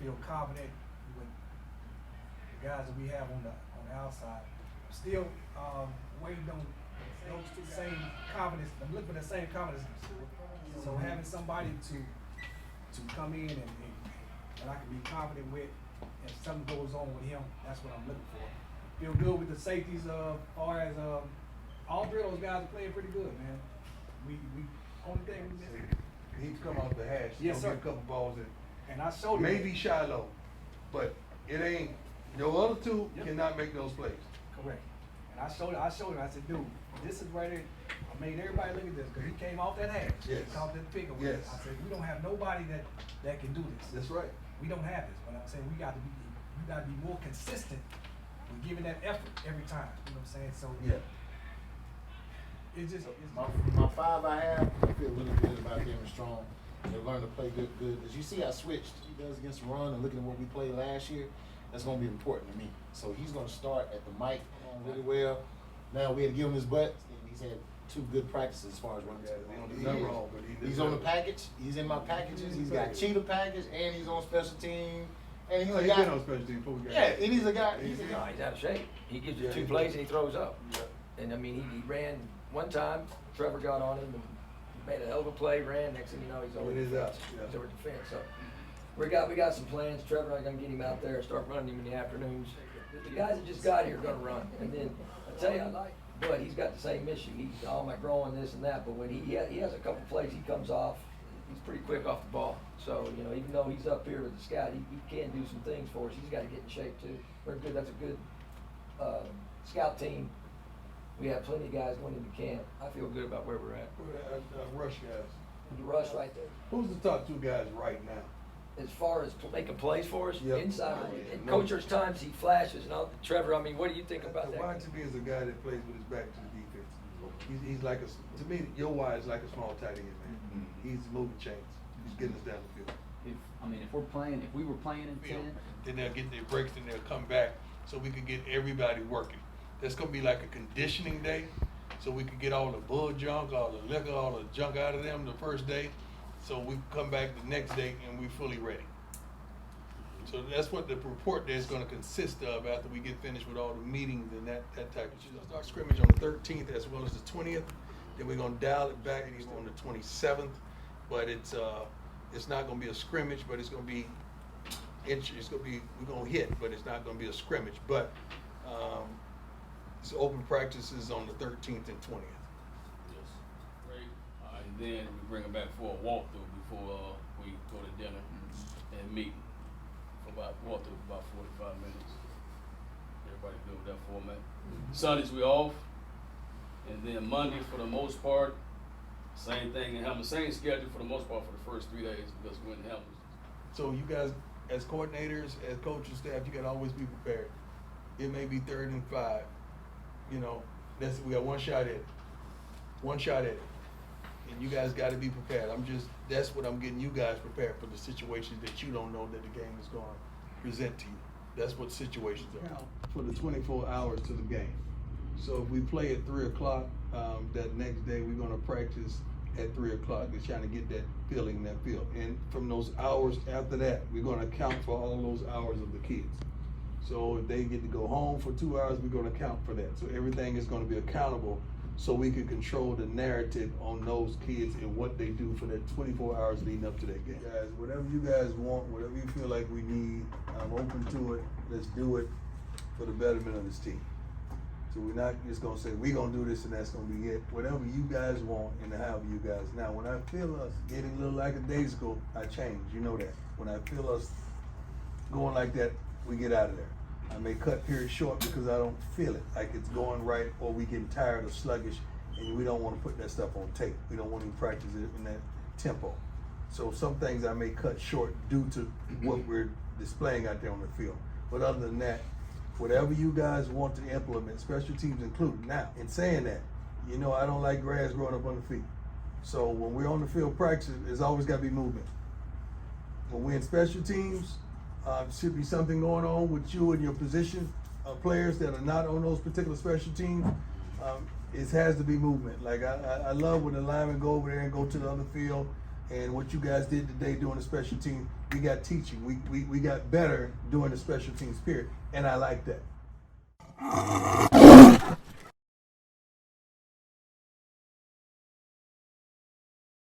feel confident with the guys that we have on the outside. Still waiting on those same confidence. I'm looking for the same confidence. So having somebody to come in and I can be confident with, if something goes on with him, that's what I'm looking for. Feel good with the safeties. Far as all three of those guys are playing pretty good, man. We only thing we missing. He's come off the hash. Yes, sir. Get a couple balls in. And I showed him. Maybe Shiloh, but it ain't. Your other two cannot make those plays. Correct. And I showed him. I said, dude, this is right here. I made everybody look at this because he came off that hash. Yes. He caught that pick away. Yes. I said, we don't have nobody that can do this. That's right. We don't have this, but I'm saying we got to be more consistent with giving that effort every time. You know what I'm saying? So Yeah. It's just my five I have, I feel really good about them and strong. They learned to play good. As you see, I switched. He does against the run and looking at what we played last year. That's going to be important to me. So he's going to start at the mic really well. Now we had to give him his butt. He's had 2 good practices as far as running. He's on the package. He's in my packages. He's got cheetah package and he's on special team. And he's a guy. Been on special team before we got yeah, and he's a guy. He's out of shape. He gives you 2 plays and he throws up. Yeah. And I mean, he ran one time. Trevor got on him and made a hell of a play. Ran. Next thing you know, he's over defense. He's over defense. So we got some plans. Trevor, I'm gonna get him out there and start running him in the afternoons. The guys that just got here are gonna run. And then I tell you, but he's got the same issue. He's all my growing this and that. But when he has a couple plays, he comes off. He's pretty quick off the ball. So, you know, even though he's up here with the scout, he can do some things for us. He's got to get in shape too. We're good. That's a good scout team. We have plenty of guys going into camp. I feel good about where we're at. Rush guys. The rush right there. Who's the top 2 guys right now? As far as making plays for us, Yep. inside, and Coach, there's times he flashes. And Trevor, I mean, what do you think about that? Wide to me is a guy that plays with his back to the defense. He's like to me, your wide is like a small tight end, man. He's moving chains. He's getting us down the field. If we were playing in 10, then they'll get their breaks and they'll come back so we can get everybody working. That's gonna be like a conditioning day, so we can get all the bull junk, all the liquor, all the junk out of them the first day, so we come back the next day and we're fully ready. So that's what the report there is gonna consist of after we get finished with all the meetings and that type of stuff. Start scrimmage on the 13th as well as the 20th. Then we're gonna dial it back on the 27th, but it's not gonna be a scrimmage, but it's gonna be we're gonna hit, but it's not gonna be a scrimmage. But it's open practices on the 13th and 20th. Yes. Great. And then we bring them back for a walkthrough before we go to dinner and meet for about 45 minutes. Everybody good with that format. Sundays we off, and then Monday for the most part, same thing, and have the same schedule for the most part for the first 3 days because we're in Hamilton. So you guys, as coordinators, as coaching staff, you gotta always be prepared. It may be 3rd and 5. You know, we got one shot at it. And you guys gotta be prepared. That's what I'm getting you guys prepared for, the situations that you don't know that the game is gonna present to you. That's what situations are. For the 24 hours to the game. So if we play at 3 o'clock, that next day we're gonna practice at 3 o'clock. They're trying to get that feeling, that feel. And from those hours after that, we're gonna account for all those hours of the kids. So if they get to go home for 2 hours, we're gonna account for that. So everything is gonna be accountable so we can control the narrative on those kids and what they do for that 24 hours leading up to that game. Guys, whatever you guys want, whatever you feel like we need, I'm open to it. Let's do it for the betterment of this team. So we're not just gonna say, we're gonna do this and that's gonna be it. Whatever you guys want and however you guys. Now, when I feel us getting a little lackadaisical, I change, you know that. When I feel us going like that, we get out of there. I may cut periods short because I don't feel it, like it's going right, or we getting tired or sluggish, and we don't want to put that stuff on tape. We don't want to practice it in that tempo. So some things I may cut short due to what we're displaying out there on the field. But other than that, whatever you guys want to implement, special teams included. Now, in saying that, you know I don't like grass growing up on the feet. So when we're on the field practicing, there's always got to be movement. When we're in special teams, should be something going on with you and your position players that are not on those particular special teams. It has to be movement. Like I love when the linemen go over there and go to the other field. And what you guys did today doing the special team, we got teaching. We got better doing the special teams period. And I like that.